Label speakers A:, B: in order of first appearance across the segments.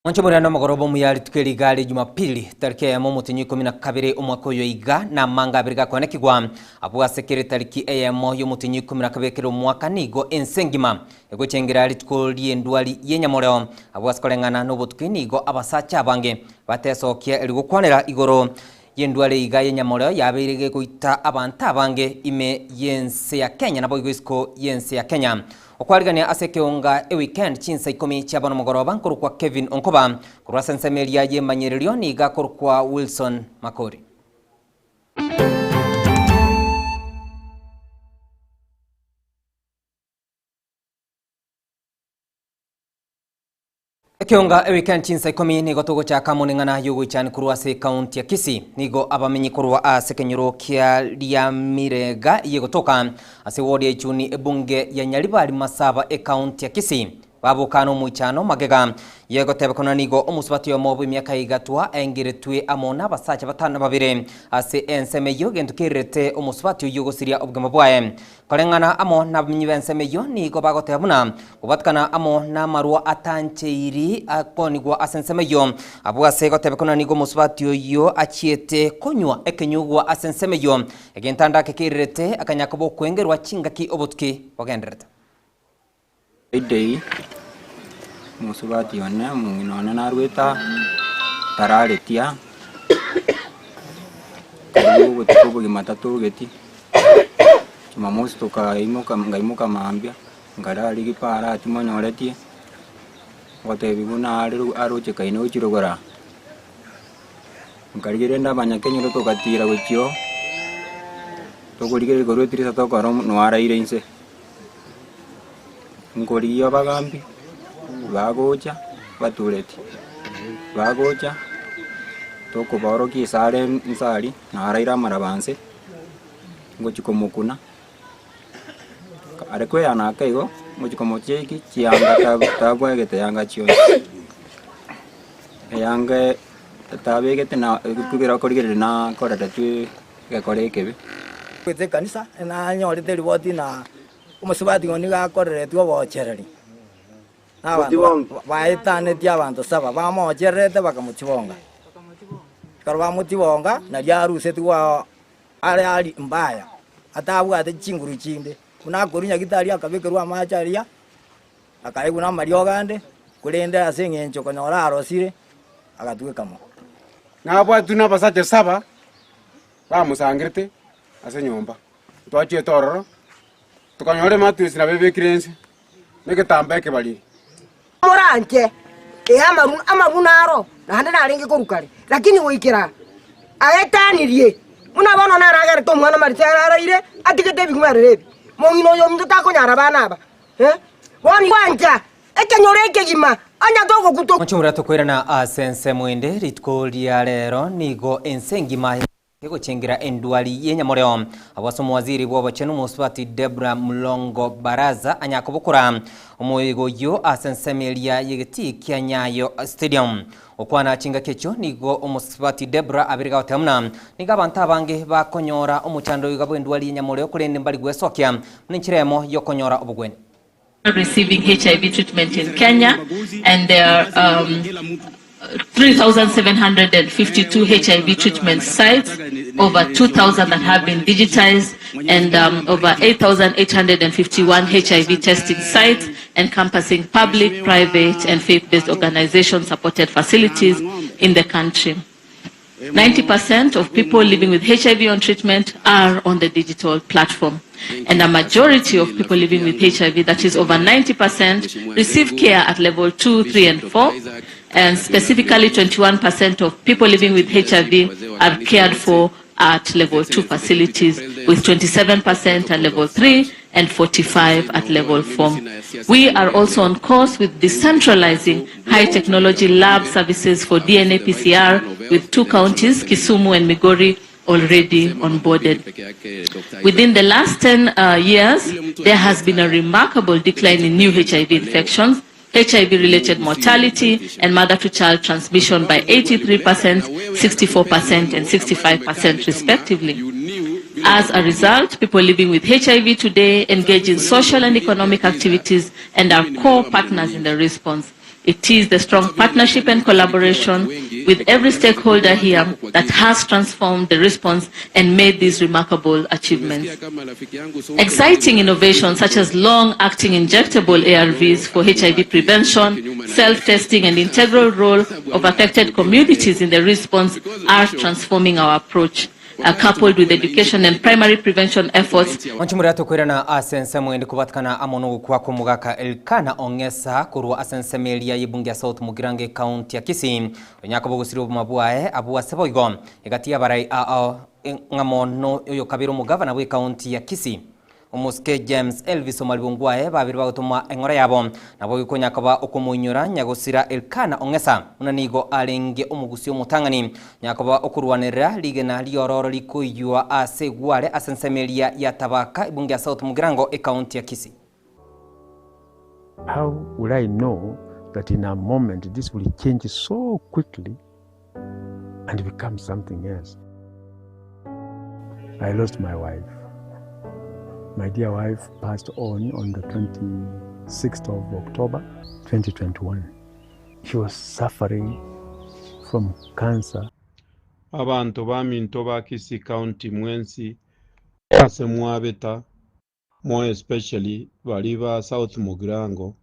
A: Mwanchomuriano magorobo muyari tukeri gari Jumapili tariki ya mutinyi 12 umwaka uyu iga na manga abiriga konekigwa abuga sekere tariki ya mutinyi 12 umwaka nigo ensengima ego chengira ritukuri endwali yenyamoreo abuga skolengana n'obutuki nigo abasacha abange batesokia erigukwanira igoro yendwale iga yenyamoreo yabirige kuita abanta abange ime yense ya Kenya nabo igoisko yense ya Kenya okwarigania ase Ekeonga Ewikendi chinsa 10 chabano mogoroba nkorukwa Kevin Onkoba kurwa sensemeria ye manyererio niga korukwa Wilson Makori. Ekeonga Ewikendi chinsa 10 nigo togo cha kamonengana yugo chani kurwa se county ya Kisii nigo abamenyi kurwa ase kenyuro kia Nyamirega yego toka ase wodi ya ichuni ebunge ya Nyaribari masaba county ya Kisii babukano muichano magega yego tebekona nigo omusubati yo mobu myaka igatwa engiretwe amona basacha batana babire ase ensemeyo gentukirete omusubati yugo siria obugema bwaye kalengana amo na bminyibensemeyo nigo bagotebuna kubatkana amo na marwa atancheiri akonigwa asensemeyo abwa sego tebekona nigo omusubati yo achiete konywa ekenyugwa asensemeyo egentanda kekirete akanyakobo kwengerwa chingaki obutuki bagenderete
B: idei musubati yone munginona narweta tararetia kabu tuko matatu geti Jumamosi tukaimuka ngaimuka mambia ngarari gipara atimonyoretie gotebibuna aroche kaino chirogora ngarigirenda banyakenyiro tukatira gukyo tugurigire gorotiri satokoro nwara irense ngoriyo bagambi bagocha batureti bagocha toko baro ki sare nsari naraira marabanse ngochikomukuna arekwe yana kaigo ngochikomocheki chianga tabwegete yanga chiyo yanga tabegete na kugira korigere na korata tu gekorekebe
C: kwete kanisa na nyorite riboti na umusubati ngoni gakorere tu obochereri n'abantu baetaneti abantu saba bamocherete bakamutibonga karwa mutibonga na ryaruse tuwa ari mbaya atabwate chinguru chinde kunakorinya gitari akabekerwa amacharia akaiguna mariogande kulende asengencho konyora arosire agatwekamo
D: nabwatu nabasache saba bamusangirite ase nyomba twachie tororo tukanyore matuisi na bebekirense megetambeke bali
E: moranje amarunaro nande naringe korukare lakini woikira agetanirie muna bono naragere to mwana maritara ire atigete bigmarebe mongino yo mtu takonyara bana ba woni wanja ekenyoreke gima anya togo kuto
A: Mchumura tukwirana asense mwende ritkolia rero nigo ensengima Kego chengira endwali yenyamoreo awasomo waziri bwa bachenu musubati Debra Mulongo Baraza anyakobukura omuyigo yo asensemelia yegeti kia Nyayo Stadium okwana chinga kecho nigo omusubati Debra abiriga otemna niga abantu abange bakonyora omuchando yigabo endwali yenyamoreo kurende mbali gwesokia ninchiremo yokonyora obugweni
F: receiving HIV treatment in Kenya and there are 3,752 HIV treatment sites, over 2,000 that have been digitized, and over 8,851 HIV testing sites encompassing public, private, and faith-based organization-supported facilities in the country. 90% of people living with HIV on treatment are on the digital platform. And a majority of people living with HIV, that is over 90%, receive care at level 2, 3, and 4. And specifically 21% of people living with HIV are cared for at level 2 facilities, with 27% at level 3 and 45% at level 4. We are also on course with decentralizing high technology lab services for DNA PCR with 2 counties, Kisumu and Migori, already onboarded. Within the last 10 years, there has been a remarkable decline in new HIV infections, HIV-related mortality, and mother-to-child transmission by 83%, 64%, and 65% respectively. As a result, people living with HIV today engage in social and economic activities and are core partners in the response. It is the strong partnership and collaboration with every stakeholder here that has transformed the response and made these remarkable achievements. Exciting innovations such as long-acting injectable ARVs for HIV prevention, self-testing, and integral role of affected communities in the response are transforming our approach. Coupled with education and primary prevention efforts.
A: Wanchimurato kwirana asense mwende kubatkana amono kwa kumugaka Elkana Ongesa kurwa asense melia yibungi ya South Mugirange County ya Kisii onyakabo gusiro mabuae abuwa seboigo igatia barai ngamono yo kabiro mugavana we county ya Kisii Umuske James Elvis Omalibungwae babiri bagutuma engora yabo nabo gikonya kaba okumunyura nyagosira Elkana Ongesa unanigo alenge omugusio mutangani nyakaba okurwanira ligena liororo likuyua asegware asensemelia ya tabaka ibungi ya South Mugirango county ya Kisii.
G: How will I know that in a moment this will change so quickly and become something else? I lost my wife. My dear wife passed on the 26th of October 2021. She was suffering from cancer.
H: Abantu baminto ba Kisii County mwensi ase mwabeta more especially bali ba South Mugirango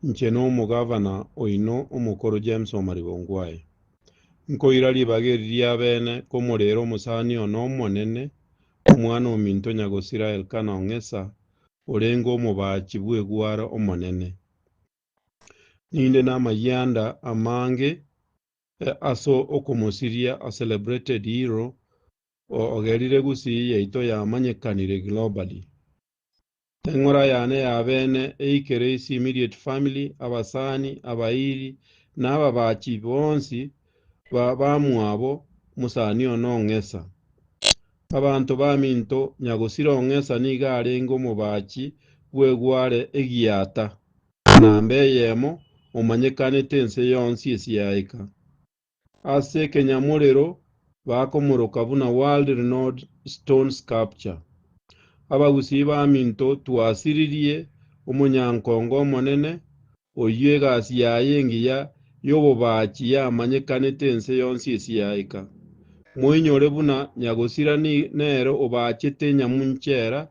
H: ncheno umugavana oino umukoro James Omalibungwae nkoira libageriria bene komorero musani ono monene omwana ominto nyagosira Elkana Ongesa olengo mubachi bwegwara omonene ninde namayanda amange aso okomosiria a celebrated hero ogerire gusi yaito yamanyekanire globally engora yane yabene eikere isi immediate family abasani abairi n'ababachi bonsi bamwabo musani ono Ongesa abantu baminto nyagosira Ongesa niga arengo mubachi bwegware egiata nambe yemo omanyekane tense yonsi esiyaika ase Nyamira bakomuruka buna world renowned stone sculpture abagusi baminto tuasiririe omunyankongo monene oyega asiyayengiya yobobachi yamanyekane tense yonsi esiyaika mwinyore buna nyagosira ni nero obachete nyamunchera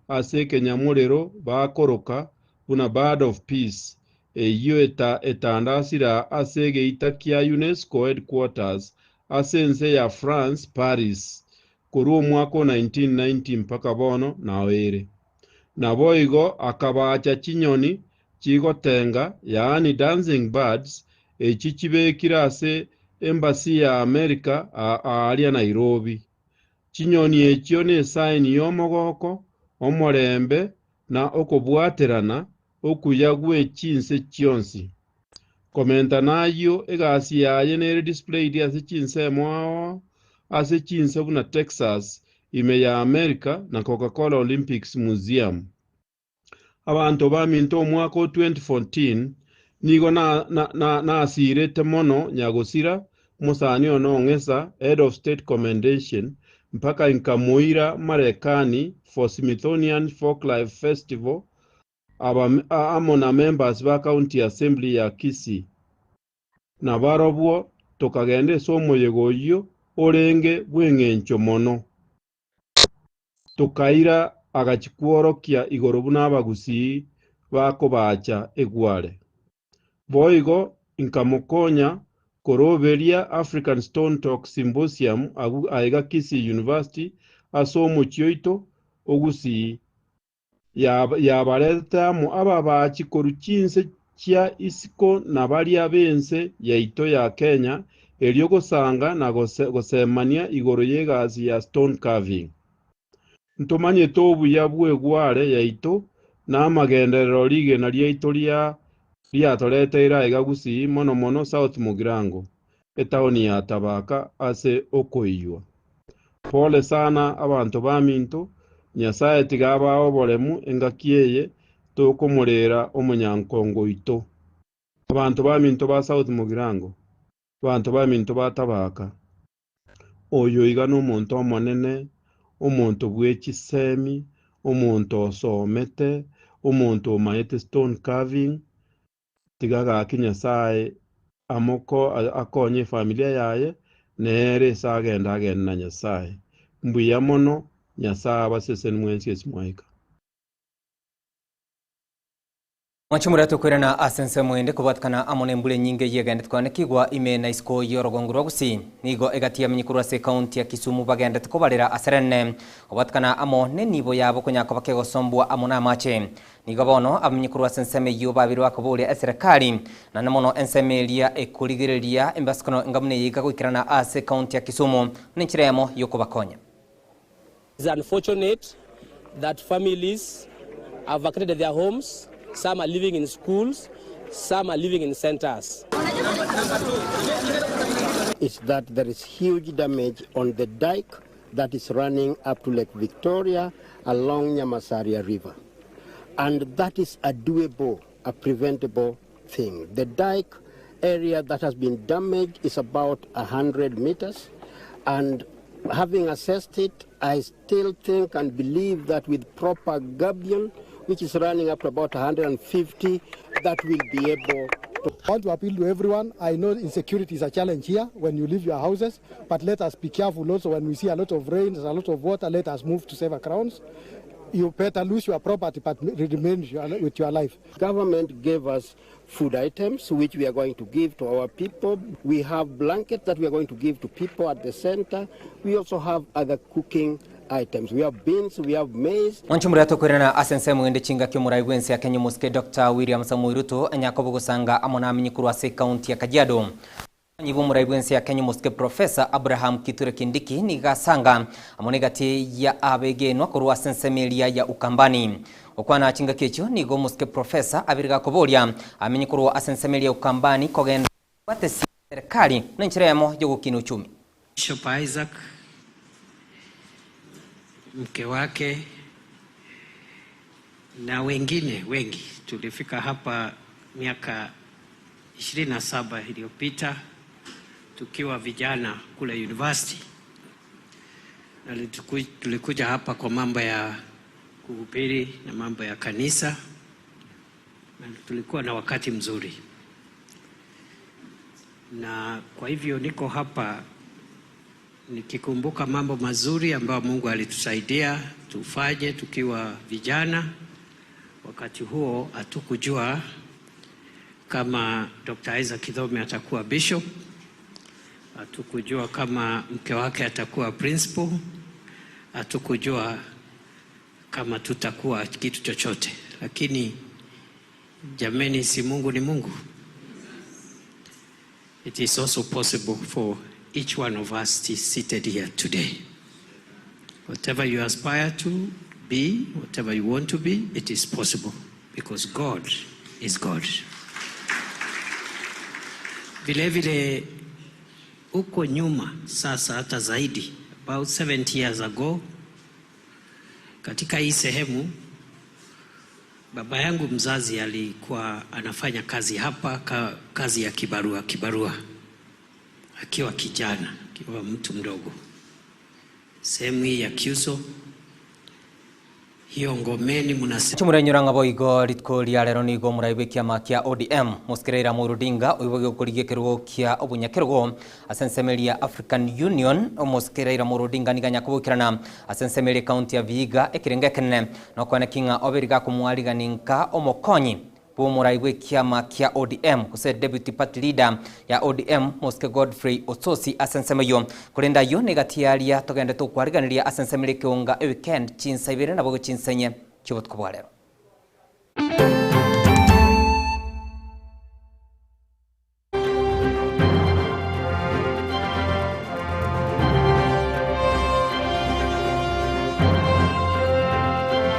H: ase Nyamira bakoroka buna bird of peace eyo etandasira ase geitakia UNESCO headquarters asense ya France Paris kuri omwaka 1990 mpaka bono nawere naboigo akabacha chinyoni chigotenga yaani dancing birds echichibekira ase embassy ya America alia Nairobi chinyoni ekyo ne sign yomogoko omorembe na okobwaterana okuyagwe chinse chionsi komenta nayo egasi yaye nere displayed ase chinse mwao ase chinse buna Texas ime ya America na Coca-Cola Olympics Museum abantu baminto omwaka 2014 nigo na asirete mono nyagosira musani ono Ongesa head of state commendation mpaka inkamuira Marekani for Smithsonian Folklife Festival amona members ba county assembly ya Kisii na barobwo tokagende somo yegoyo orenge bwengencho mono tokaira agachikworokia igorobuna abagusi bakobacha egware boigo inkamukonya koroberia African Stone Talk Symposium aiga Kisii University asomo chioito ogusi yabareta mu ababachi koruchinse chia isiko na balia bense yaito ya Kenya elio gosanga na gosemania igoro yegazi ya stone carving ntomanye tobu ya bwegware yaito na amagenderero lige na lyaito lya toletera egagusi mono South Mugirango etaoni ya tabaka ase okoiywa pole sana abantu baminto Nyasaye tigaba obolemu engakieye tokomorera omunyankongo ito abantu baminto ba South Mugirango abantu baminto batabaka oyo iga n'omuntu omonene omonto bw'ekisemi, omonto osomete, omonto omanyete stone carving, tigagaki Nyasaye akonye familia yaye, nere agenda na Nyasaye. Mbuya mono, Nyasaye abaseseni mwensi esimwaika.
A: Mwachimura tukwirana asense mwende kubatkana amone mbule nyinge yegende twane kigwa ime na isko yorogonguro gusi nigo egatia minyikuru ase county ya Kisumu bagende tukobalera aserenne kubatkana amone nibo yabo kunyako bakego sombwa amona mache nigo bono aminyikuru asenseme yo babirwa kubule serikali na namono ensemelia ekurigireria embaskono ngamune yiga kwikirana ase county ya Kisumu ninchiremo yokubakonya.
I: It's unfortunate that families have vacated their homes. Some are living in schools, some are living in centers.
J: It's that there is huge damage on the dike that is running up to Lake Victoria along Nyamasaria River. And that is a doable, a preventable thing. The dike area that has been damaged is about 100 meters. And having assessed it, I still think and believe that with proper gabion, which is running up to about 150, that will be able to...
K: I want to appeal to everyone. I know insecurity is a challenge here when you leave your houses, but let us be careful also when we see a lot of rain, a lot of water, let us move to safer grounds. You better lose your property, but remain with your life.
J: Government gave us food items, which we are going to give to our people. We have blankets that we are going to give to people at the center. We also have other cooking items. We have beans, we have maize.
A: Wanchumura tukwirana asense mwende chinga kimurai wensi ya Kenya Muske Dr. William Samoei Ruto enyakobo gusanga amona aminyikuru ase county ya Kajiado. Nyivu murai wensi ya Kenya Muske Professor Abraham Kithure Kindiki nigasanga amonegati ya abegenwa kurwa sensemelia ya Ukambani. Okwana chinga kecho nigo Muske Professor abiriga kobolia aminyikuru asensemelia Ukambani kogenda wate serikali n'inchiremo yo gukina uchumi.
L: Bishop Isaac, mke wake na wengine wengi tulifika hapa miaka 27 iliyopita tukiwa vijana kule university, na tulikuja hapa kwa mambo ya kuhubiri na mambo ya kanisa, na tulikuwa na wakati mzuri, na kwa hivyo niko hapa nikikumbuka mambo mazuri ambayo Mungu alitusaidia tufanye tukiwa vijana. Wakati huo hatukujua kama Dr. Isaac Kidhome atakuwa bishop, hatukujua kama mke wake atakuwa principal, hatukujua kama tutakuwa kitu chochote, lakini jameni, si Mungu ni Mungu. It is also possible for each one of us is seated here today. Whatever you aspire to be, whatever you want to be, it is possible because God is God. Vile vile uko nyuma sasa hata zaidi, about 70 years ago, katika hii sehemu baba yangu mzazi alikuwa anafanya kazi hapa, kazi ya kibarua akiwa kijana, akiwa mtu mdogo. Sehemu hii ya Kiuso, hiyo ngomeni munasema.
A: Chumura nyuranga boigo ritko liarero nigo muraibe kiama kia ODM muskereira murudinga oiboge kurigekerwo kia obunyakerwo asensemelia African Union muskereira murudinga niganya kubukirana asensemelia county ya Vihiga ekirengekene no kwana kinga oberiga kumwaliga ninka omokonyi Muraiwe kiama kia ODM kuse deputy party leader ya ODM Muske Godfrey Otsosi asensemeyo kurenda yo negatialia togende to kwariganiria asensemele Ekeonga Ewikendi chinsa ibere nabo chinsenye kibotko bwalero.